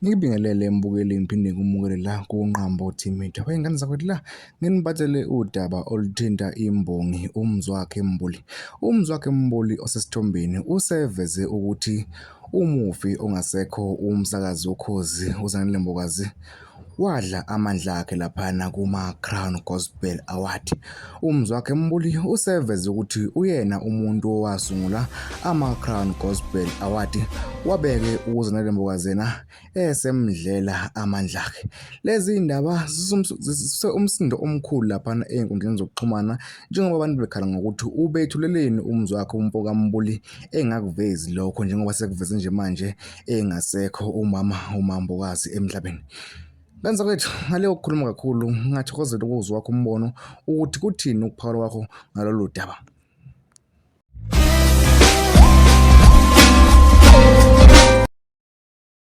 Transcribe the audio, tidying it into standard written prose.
Ngibingelele mbukeli ngiphinde ngikumukele la kuNqambo TV Media. Wey'ngane zakwethu la nginibathele udaba oluthinta imbongi uMzwakhe Mbuli. uMzwakhe Mbuli osesithombeni useveze ukuthi umufi ongasekho umsakazi Ukhozi uZanele Mbokazi wadla amandla akhe laphana kuma-Crown Gospel Award. uMzwakhe Mbuli useveze ukuthi uyena umuntu owasungula ama-Crown Gospel Award, wabeke uZanele Mbokazi esemdlela amandla akhe. Lezi ndaba zisuse umsindo omkhulu laphana ey'nkundleni zokuxhumana, njengoba abantu bekhala ngokuthi ubethuleleni uMzwakhe umfoka Mbuli engakuvezi lokho, njengoba sekuveze nje manje engasekho uMambokazi emhlabeni. Kanza kwethu ngale ukukhuluma kakhulu, ngathokozela ukuzwa wakho umbono ukuthi kuthini ukuphawula kwakho ngalolu daba.